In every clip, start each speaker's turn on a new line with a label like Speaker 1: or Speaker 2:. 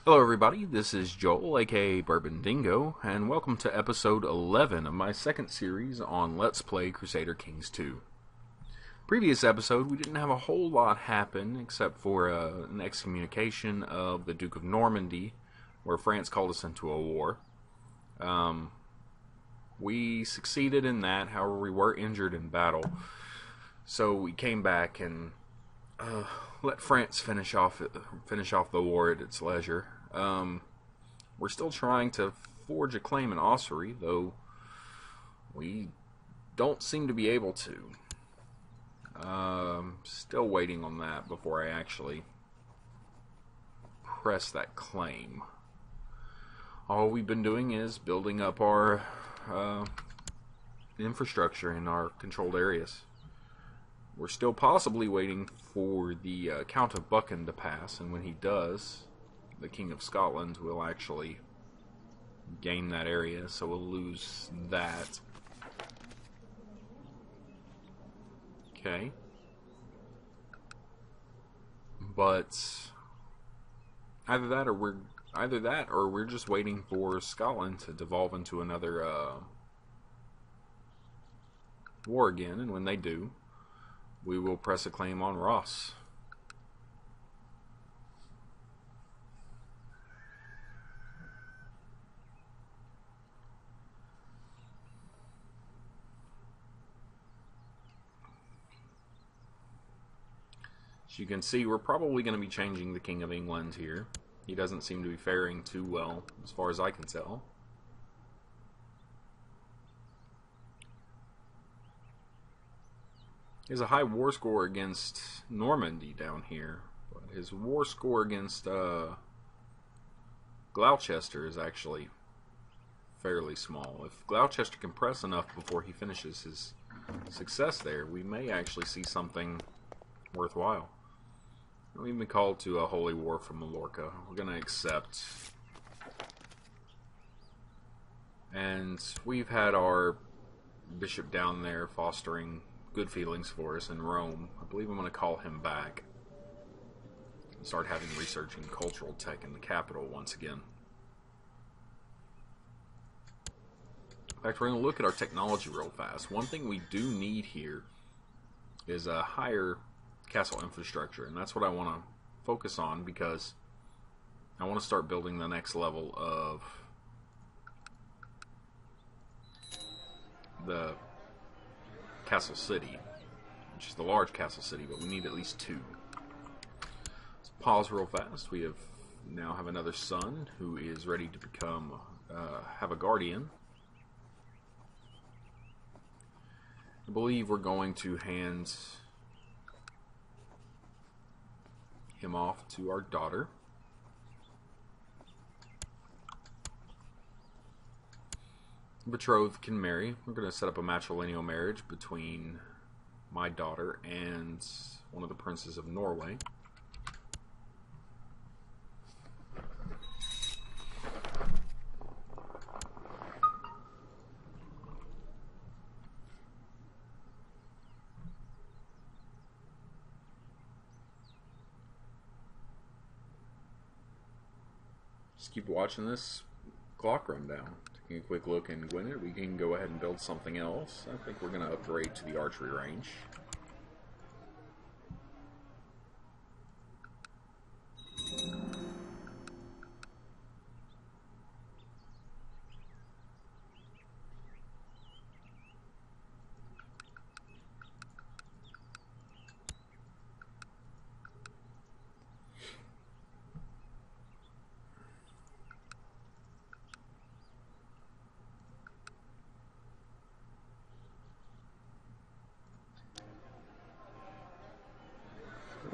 Speaker 1: Hello, everybody. This is Joel, aka Bourbon Dingo, and welcome to episode 11 of my second series on Let's Play Crusader Kings 2. Previous episode, we didn't have a whole lot happen except for an excommunication of the Duke of Normandy, where France called us into a war. We succeeded in that, however, we were injured in battle, so we came back and let France finish off the war at its leisure. We're still trying to forge a claim in Ossory, though we don't seem to be able to. Still waiting on that before I actually press that claim. All we've been doing is building up our infrastructure in our controlled areas. We're still possibly waiting for the Count of Buchan to pass, and when he does, the King of Scotland will actually gain that area, so we'll lose that. Okay. But either that or we're just waiting for Scotland to devolve into another war again, and when they do, we will press a claim on Ross. As you can see, we're probably going to be changing the King of England here. He doesn't seem to be faring too well, as far as I can tell. He has a high war score against Normandy down here, but his war score against Gloucester is actually fairly small. If Gloucester can press enough before he finishes his success there, we may actually see something worthwhile. We've been called to a holy war from Mallorca. We're going to accept. And we've had our bishop down there fostering good feelings for us in Rome. I believe I'm going to call him back and start having research in cultural tech in the capital once again. In fact, we're going to look at our technology real fast. One thing we do need here is a higher castle infrastructure, and that's what I want to focus on because I want to start building the next level of the castle city, which is the large castle city, but we need at least two. Let's pause real fast. We now have another son who is ready to become have a guardian. I believe we're going to hand him off to our daughter. Betrothed can marry. We're going to set up a matrilineal marriage between my daughter and one of the princes of Norway. Just keep watching this clock run down. Taking a quick look in Gwynedd, we can go ahead and build something else. I think we're going to upgrade to the archery range.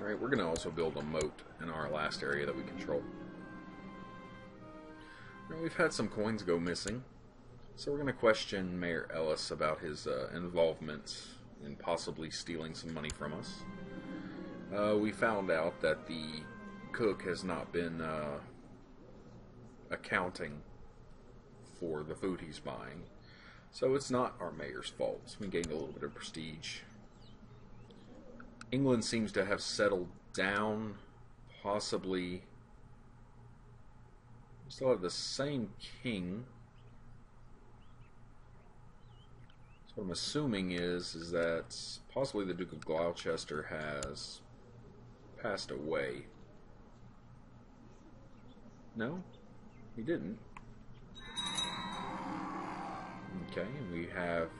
Speaker 1: Alright, we're going to also build a moat in our last area that we control. Now, we've had some coins go missing, so we're going to question Mayor Ellis about his involvement in possibly stealing some money from us. We found out that the cook has not been accounting for the food he's buying, so it's not our mayor's fault. We gained a little bit of prestige. England seems to have settled down, possibly Still have the same king. So what I'm assuming is that possibly the Duke of Gloucester has passed away. No, he didn't. Okay, and we have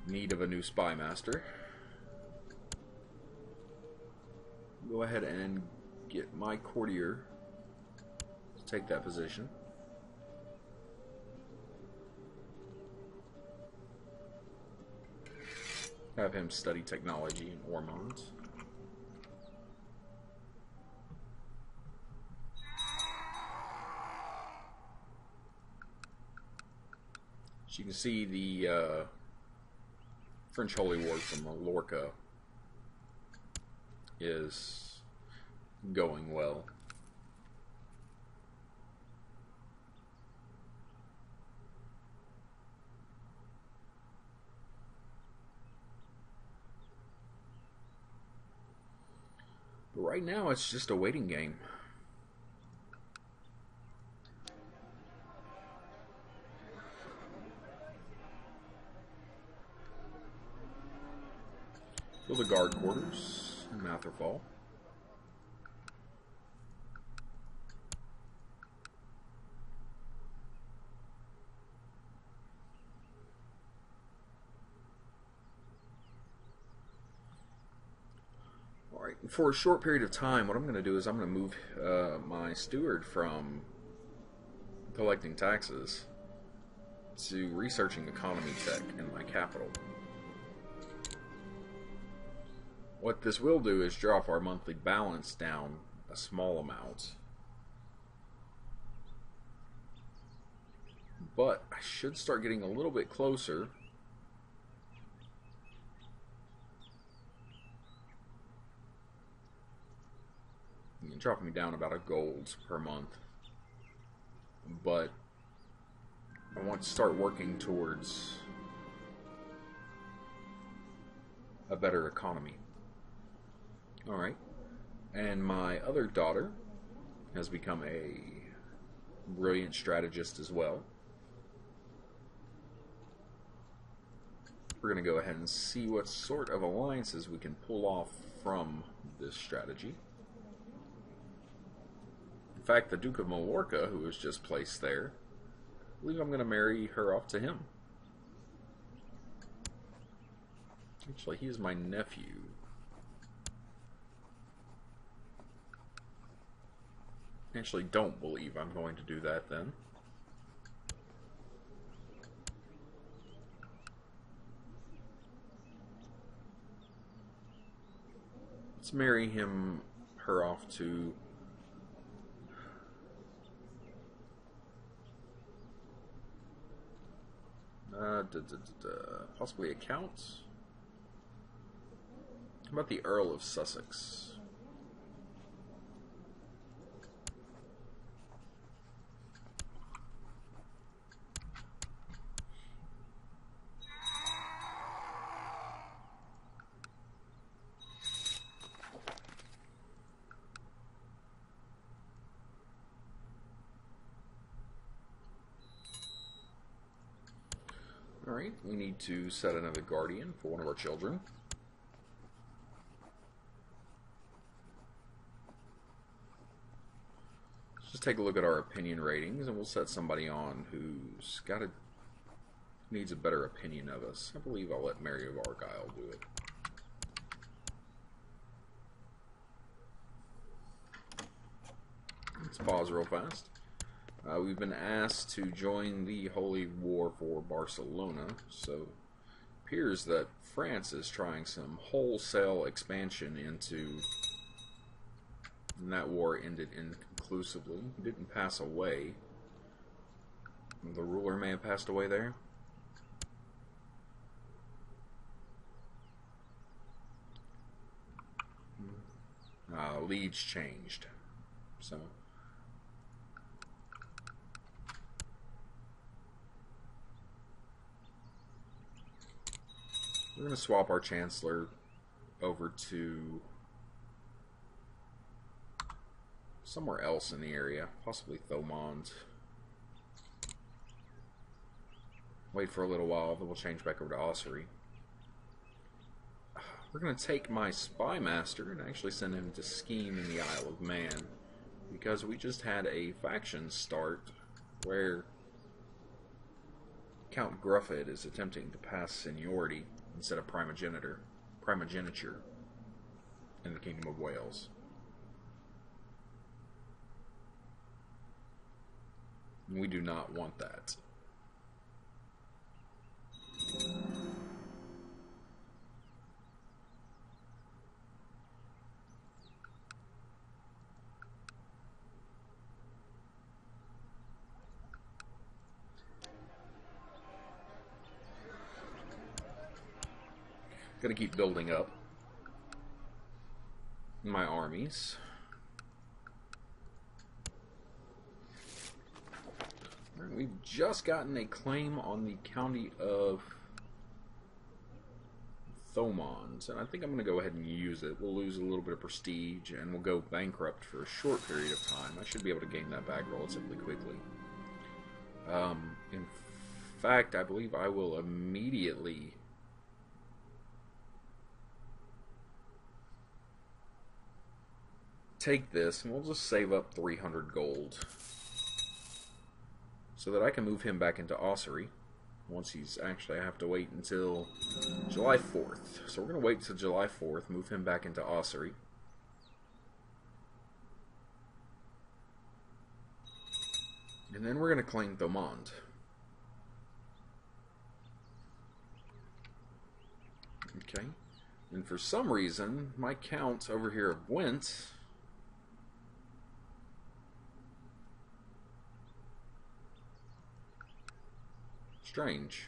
Speaker 1: need of a new spy master. Go ahead and get my courtier to take that position. Have him study technology and hormones. As you can see, the French Holy War from Mallorca is going well. But right now, it's just a waiting game. Build the guard quarters in Matherfall. Alright, for a short period of time, what I'm going to do is I'm going to move my steward from collecting taxes to researching economy tech in my capital. What this will do is drop our monthly balance down a small amount. But I should start getting a little bit closer. Dropping me down about a gold per month. But I want to start working towards a better economy. Alright, and my other daughter has become a brilliant strategist as well. We're going to go ahead and see what sort of alliances we can pull off from this strategy. In fact, the Duke of Mallorca, who was just placed there, I believe I'm going to marry her off to him. Actually, he is my nephew. Actually, don't believe I'm going to do that then. Let's marry her off to possibly a count. How about the Earl of Sussex? Alright, we need to set another guardian for one of our children. Let's just take a look at our opinion ratings, and we'll set somebody on who's needs a better opinion of us. I believe I'll let Mary of Argyle do it. Let's pause real fast. We've been asked to join the Holy War for Barcelona, so it appears that France is trying some wholesale expansion into, and that war ended inconclusively. He didn't pass away. The ruler may have passed away there. Leads changed, so we're going to swap our Chancellor over to somewhere else in the area, possibly Thomond. Wait for a little while, then we'll change back over to Ossuary. We're going to take my Spy Master and actually send him to scheme in the Isle of Man, because we just had a faction start where Count Gruffed is attempting to pass seniority instead of primogeniture in the Kingdom of Wales. We do not want that. Gonna keep building up my armies. We've just gotten a claim on the county of Thomond, and I think I'm going to go ahead and use it. We'll lose a little bit of prestige, and we'll go bankrupt for a short period of time. I should be able to gain that back relatively quickly. In fact, I believe I will immediately take this, and we'll just save up 300 gold so that I can move him back into Ossuary. Once he's actually, I have to wait until July 4th. So we're going to wait until July 4th, move him back into Ossuary. And then we're going to claim Thomond. Okay. And for some reason, my count over here of Gwent strange.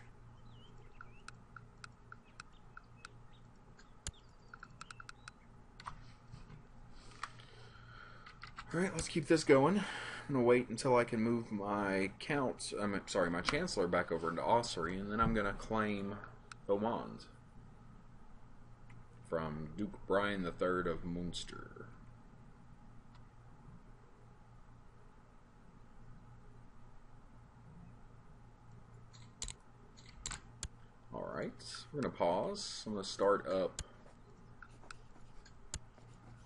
Speaker 1: Alright, let's keep this going. I'm going to wait until I can move my my Chancellor back over into Ossuary, and then I'm going to claim Thomond from Duke Brian III of Munster. Alright, we're going to pause. I'm going to start up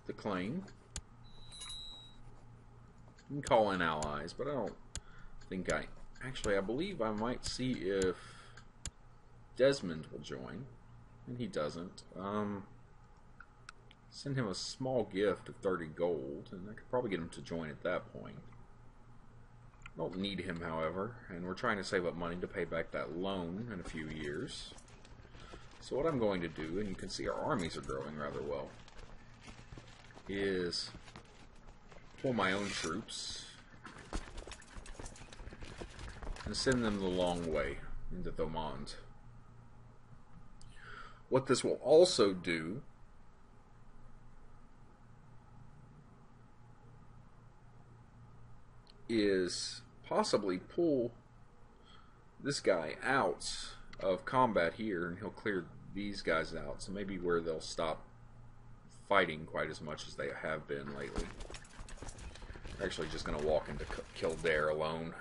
Speaker 1: the claim. You can call in allies, but I don't think actually, I believe I might see if Desmond will join. And he doesn't. Send him a small gift of 30 gold, and I could probably get him to join at that point. Don't need him, however, and we're trying to save up money to pay back that loan in a few years. So what I'm going to do, and you can see our armies are growing rather well, is pull my own troops and send them the long way into Thomond. What this will also do is possibly pull this guy out of combat here, and he'll clear these guys out, so maybe where they'll stop fighting quite as much as they have been lately. They're actually just going to walk into Kildare alone.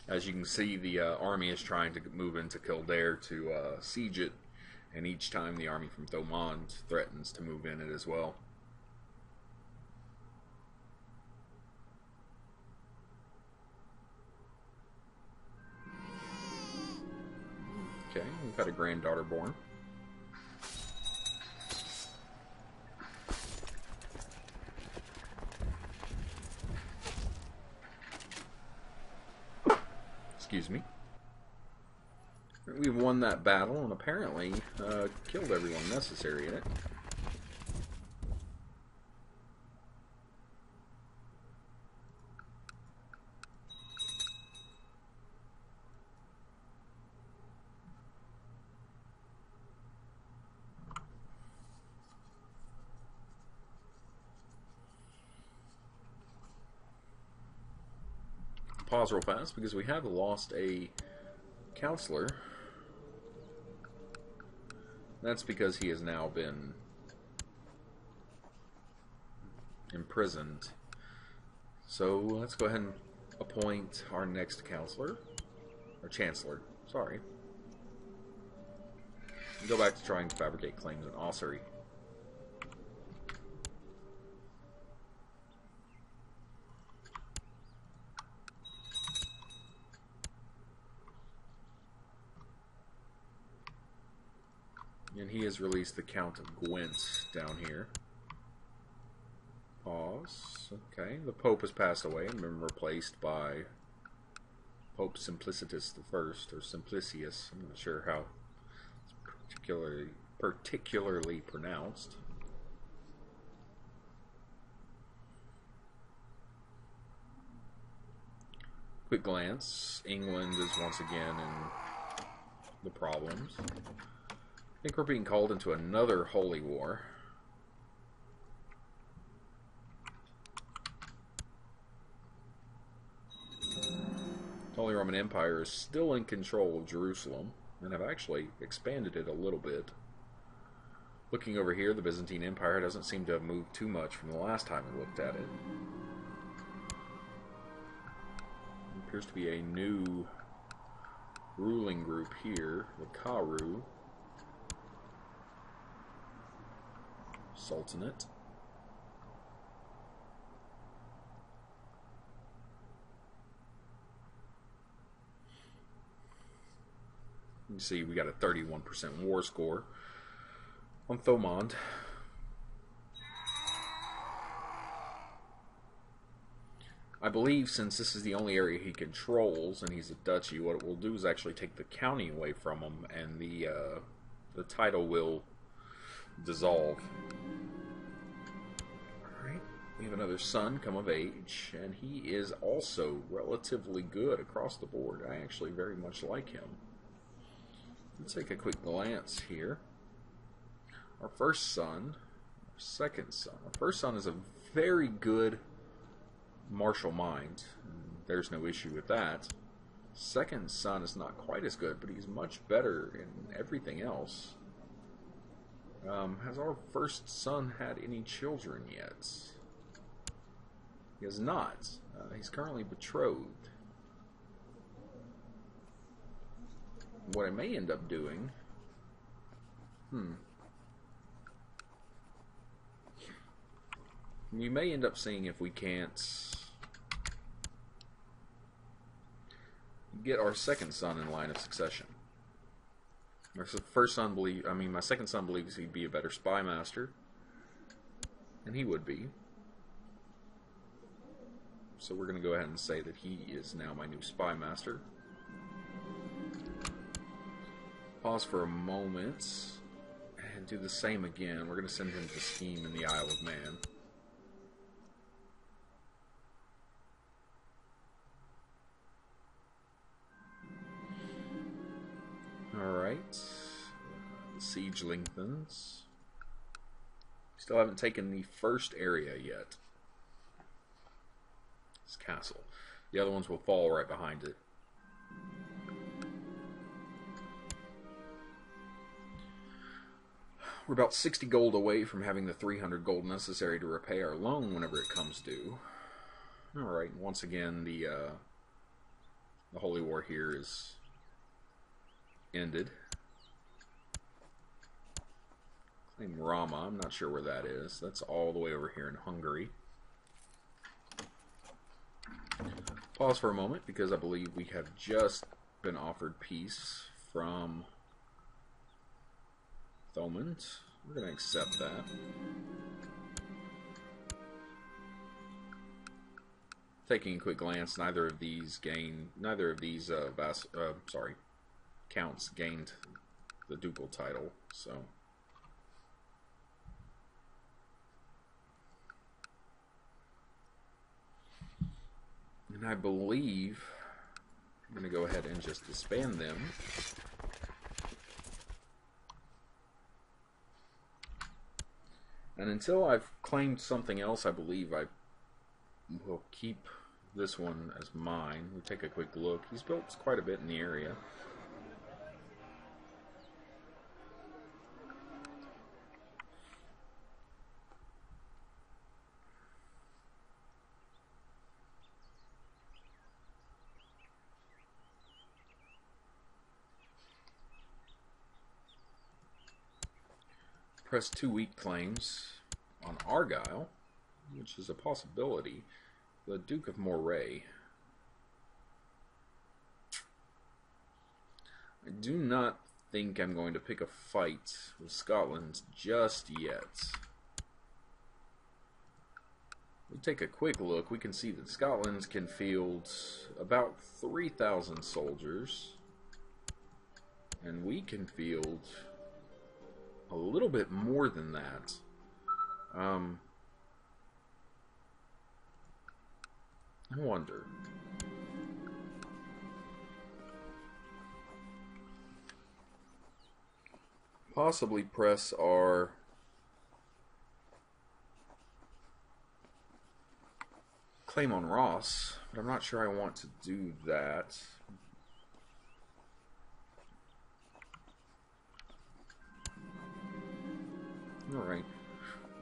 Speaker 1: As you can see, the army is trying to move into Kildare to siege it, and each time the army from Thomond threatens to move in it as well. Okay, we've had a granddaughter born. Excuse me. We've won that battle and apparently killed everyone necessary in it. Pause real fast because we have lost a counselor. That's because he has now been imprisoned. So let's go ahead and appoint our next counselor, or chancellor, sorry. And go back to trying to fabricate claims in Ossuary. And he has released the Count of Gwent down here. Pause. Okay, the Pope has passed away and been replaced by Pope Simplicitus I, or Simplicius. I'm not sure how it's particularly pronounced. Quick glance. England is once again in the problems. I think we're being called into another holy war. The Holy Roman Empire is still in control of Jerusalem and have actually expanded it a little bit. Looking over here, the Byzantine Empire doesn't seem to have moved too much from the last time we looked at it. There appears to be a new ruling group here, the Karu Sultanate. You see, we got a 31% war score on Thomond. I believe since this is the only area he controls and he's a duchy, what it will do is actually take the county away from him, and the title will dissolve. Alright, we have another son come of age, and he is also relatively good across the board. I actually very much like him. Let's take a quick glance here. Our first son, our second son. Our first son is a very good martial mind. There's no issue with that. Second son is not quite as good, but he's much better in everything else. Has our first son had any children yet? He has not. He's currently betrothed. What I may end up doing... we may end up seeing if we can't get our second son in line of succession. My second son believes he'd be a better spy master, and he would be. So we're going to go ahead and say that he is now my new spy master. Pause for a moment and do the same again. We're going to send him to scheme in the Isle of Man. Alright. The siege lengthens. Still haven't taken the first area yet. This castle. The other ones will fall right behind it. We're about 60 gold away from having the 300 gold necessary to repay our loan whenever it comes due. Alright, once again, the Holy War here is ended. Claim Rama, I'm not sure where that is. That's all the way over here in Hungary. Pause for a moment because I believe we have just been offered peace from Thomond. We're going to accept that. Taking a quick glance, neither of these counts gained the ducal title, so and I believe I'm going to go ahead and just disband them. And until I've claimed something else, I believe I will keep this one as mine. We'll take a quick look. He's built quite a bit in the area. press 2 weak claims on Argyle, which is a possibility. The Duke of Moray. I do not think I'm going to pick a fight with Scotland just yet. We take a quick look, we can see that Scotland can field about 3,000 soldiers, and we can field a little bit more than that. I wonder. Possibly press our claim on Ross, but I'm not sure I want to do that. Alright.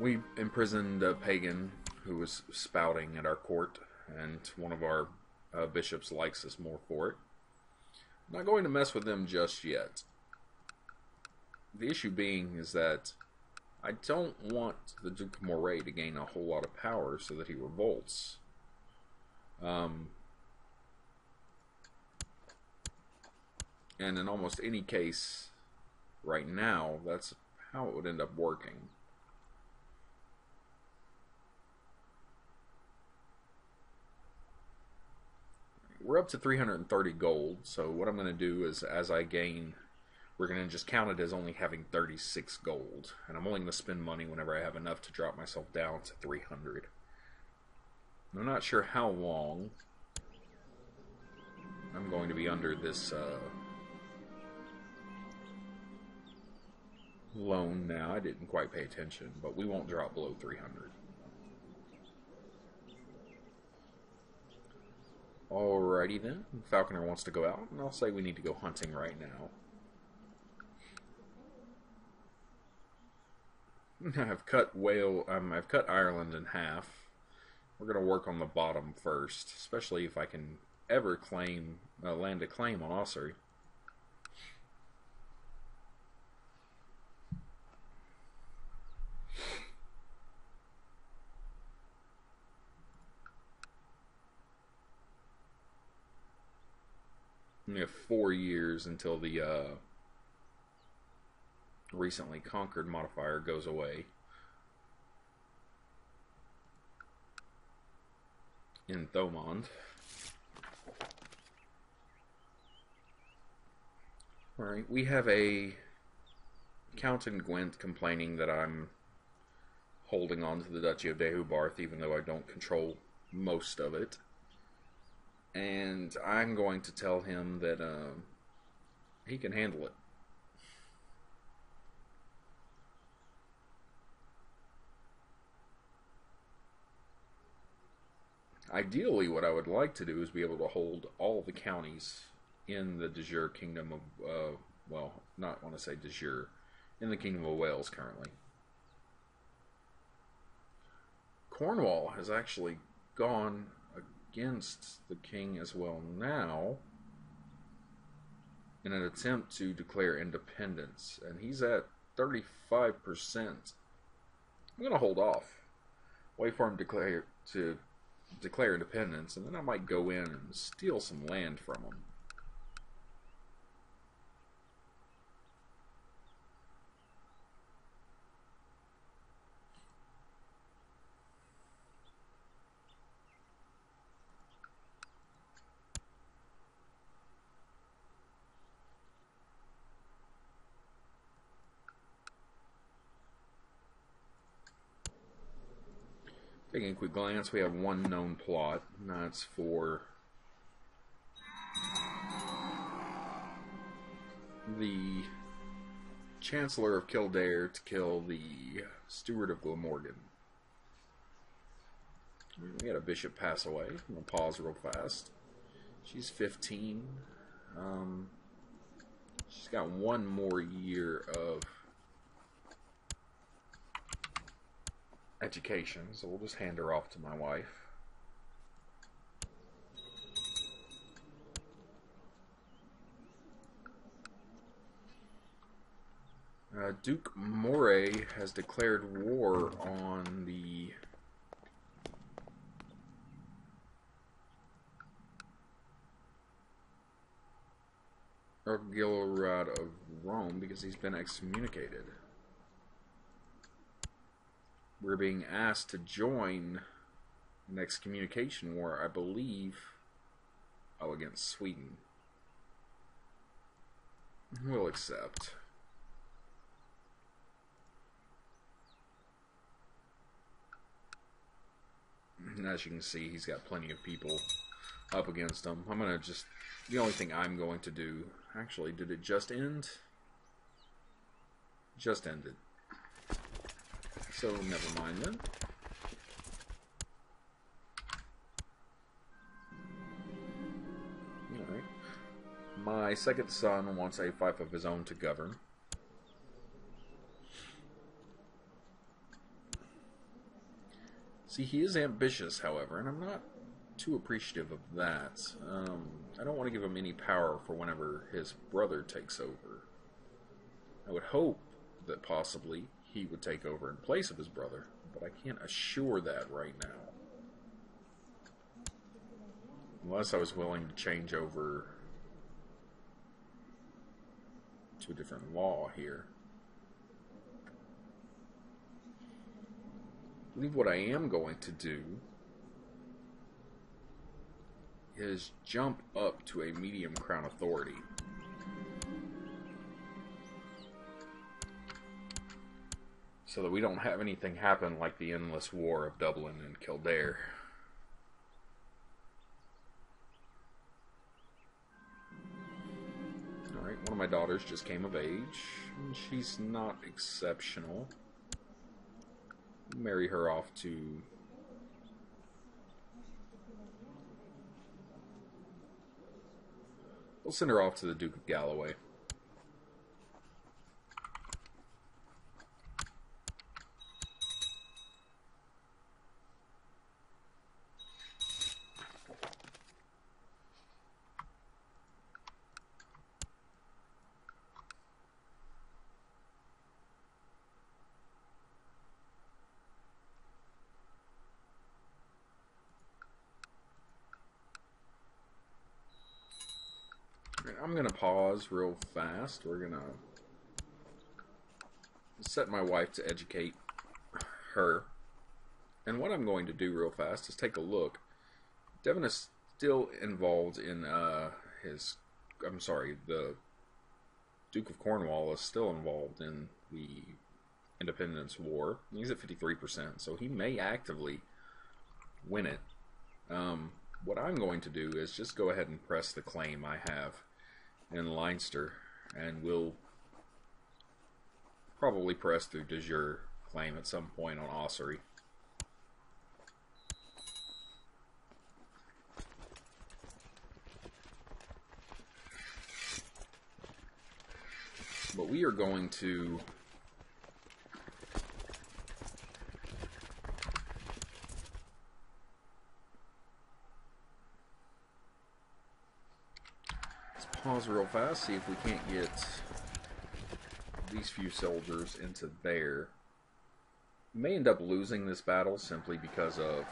Speaker 1: We imprisoned a pagan who was spouting at our court, and one of our bishops likes us more for it. I'm not going to mess with them just yet. The issue being is that I don't want the Duke of Moray to gain a whole lot of power so that he revolts. And in almost any case right now, that's how it would end up working. We're up to 330 gold, so what I'm going to do is, as I gain, we're going to just count it as only having 36 gold. And I'm only going to spend money whenever I have enough to drop myself down to 300. I'm not sure how long I'm going to be under this loan now. I didn't quite pay attention, but we won't drop below 300. Alrighty then, Falconer wants to go out, and I'll say we need to go hunting right now. I've cut Ireland in half. We're going to work on the bottom first, especially if I can ever claim land a claim on Ossory. We have 4 years until the recently conquered modifier goes away in Thomond. Alright, we have a Count in Gwent complaining that I'm holding on to the Duchy of Dehubarth even though I don't control most of it. And I'm going to tell him that he can handle it. Ideally, what I would like to do is be able to hold all the counties in the de jure Kingdom of, well, not want to say de jure, in the Kingdom of Wales currently. Cornwall has actually gone against the king as well now in an attempt to declare independence, and he's at 35%. I'm going to hold off, wait for him to declare independence, and then I might go in and steal some land from him. Taking a quick glance, we have one known plot, and that's for the Chancellor of Kildare to kill the Steward of Glamorgan. We had a bishop pass away. I'm going to pause real fast. She's 15. She's got one more year of education, so we'll just hand her off to my wife. Duke Moray has declared war on the Argilorod of Rome because he's been excommunicated. We're being asked to join an excommunication war, I believe, against Sweden. We'll accept. And as you can see, he's got plenty of people up against him. I'm gonna just... The only thing I'm going to do... Actually, did it just end? Just ended. So, never mind then. Alright. My second son wants a fief of his own to govern. See, he is ambitious, however, and I'm not too appreciative of that. I don't want to give him any power for whenever his brother takes over. I would hope that possibly he would take over in place of his brother, but I can't assure that right now. Unless I was willing to change over to a different law here. I believe what I am going to do is jump up to a medium crown authority. So that we don't have anything happen like the endless war of Dublin and Kildare. Alright, one of my daughters just came of age. And she's not exceptional. Marry her off to... We'll send her off to the Duke of Galloway. I'm going to pause real fast. We're going to set my wife to educate her. And what I'm going to do real fast is take a look. Devon is still involved in the Duke of Cornwall is still involved in the Independence War. He's at 53%, so he may actively win it. What I'm going to do is just go ahead and press the claim I have in Leinster, and we'll probably press through de jure claim at some point on Ossory. But we are going to pause real fast, see if we can't get these few soldiers into there. We may end up losing this battle simply because of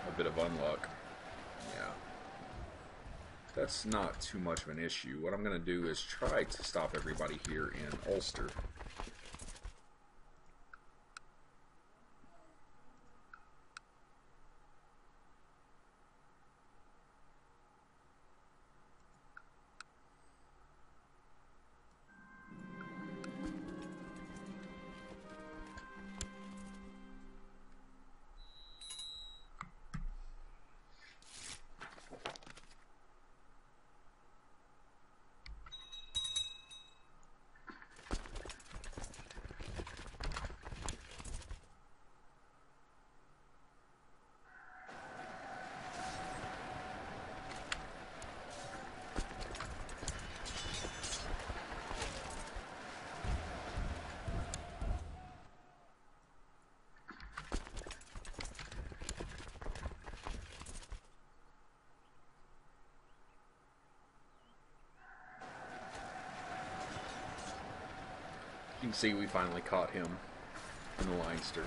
Speaker 1: a bit of unluck. Yeah. That's not too much of an issue. What I'm going to do is try to stop everybody here in Ulster. see, we finally caught him in the Leinster.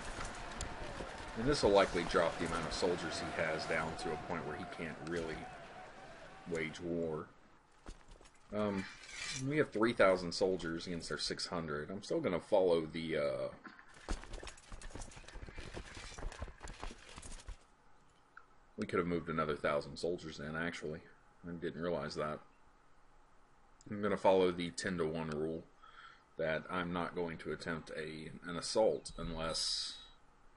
Speaker 1: And this will likely drop the amount of soldiers he has down to a point where he can't really wage war. We have 3,000 soldiers against their 600. I'm still going to follow the... We could have moved another 1,000 soldiers in, actually. I didn't realize that. I'm going to follow the 10 to 1 rule, that I'm not going to attempt an assault unless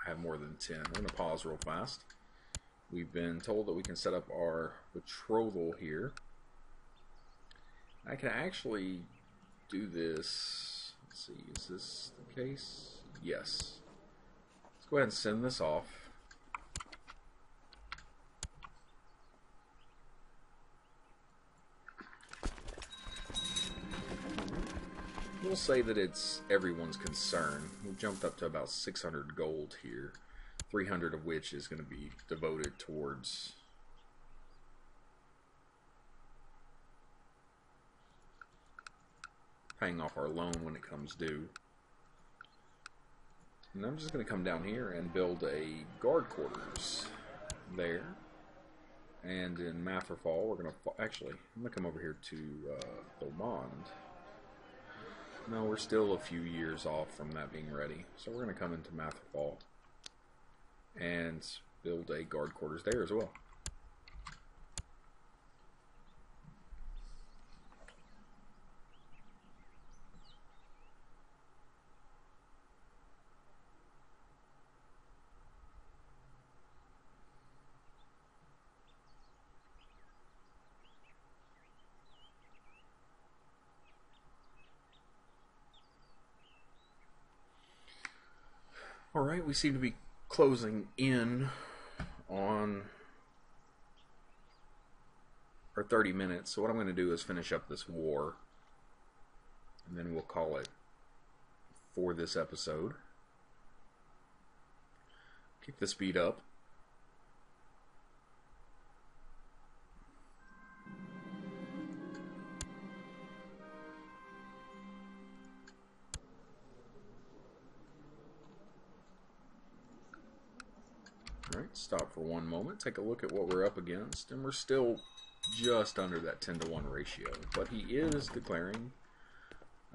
Speaker 1: I have more than 10. We're going to pause real fast. We've been told that we can set up our betrothal here. I can actually do this. Let's see, is this the case? Yes. Let's go ahead and send this off. We'll say that it's everyone's concern. We've jumped up to about 600 gold here, 300 of which is going to be devoted towards paying off our loan when it comes due. And I'm just going to come down here and build a guard quarters there. And in Matherfall, we're going to actually, I'm going to come over here to Bourbon. No, we're still a few years off from that being ready. So we're going to come into Matherfall and build a guard quarters there as well. Alright, we seem to be closing in on our 30 minutes. So what I'm going to do is finish up this war, and then we'll call it for this episode. Keep the speed up. Alright, stop for one moment, take a look at what we're up against, and we're still just under that 10 to 1 ratio, but he is declaring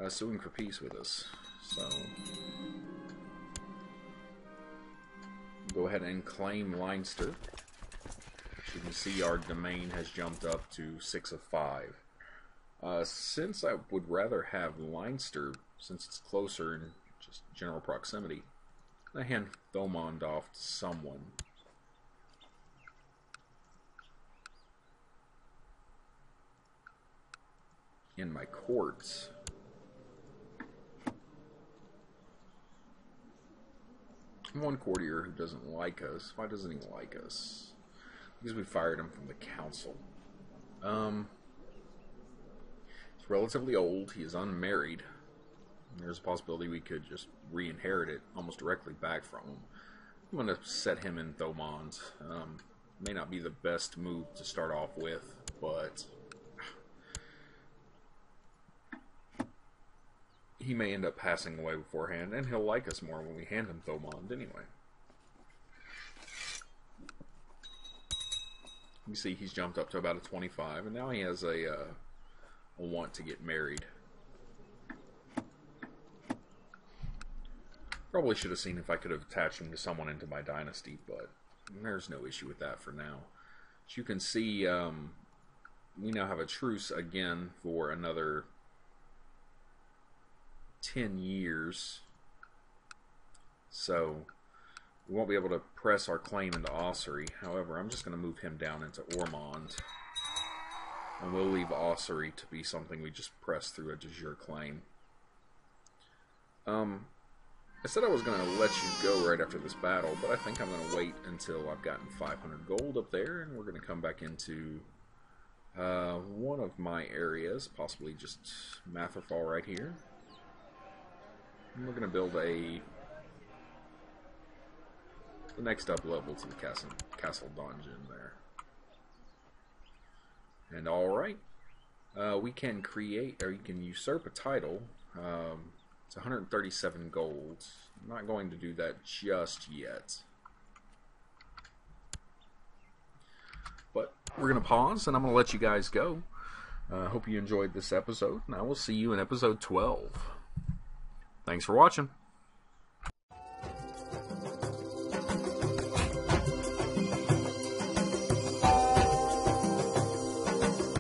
Speaker 1: suing for peace with us, so go ahead and claim Leinster. As you can see, our domain has jumped up to 6 of 5. Since I would rather have Leinster, since it's closer in just general proximity, I hand Thomond off to someone. In my courts. One courtier who doesn't like us. Why doesn't he like us? Because we fired him from the council. He's relatively old. He is unmarried. There's a possibility we could just re-inherit it almost directly back from him. I'm going to set him in Thomond. May not be the best move to start off with, but he may end up passing away beforehand, and he'll like us more when we hand him Thomond anyway. You see he's jumped up to about a 25, and now he has a want to get married. Probably should have seen if I could have attached him to someone into my dynasty, but there's no issue with that for now. As you can see, we now have a truce again for another 10 years. So we won't be able to press our claim into Ossory. However, I'm just going to move him down into Ormond. And we'll leave Ossory to be something we just press through a de jure claim. I said I was going to let you go right after this battle, but I think I'm going to wait until I've gotten 500 gold up there, and we're going to come back into one of my areas, possibly just Matherfall right here. And we're going to build the next up level to the castle dungeon there. And alright, we can create, or you can usurp a title. It's 137 gold. I'm not going to do that just yet. But we're going to pause, and I'm going to let you guys go. I hope you enjoyed this episode, and I will see you in episode 12. Thanks for watching.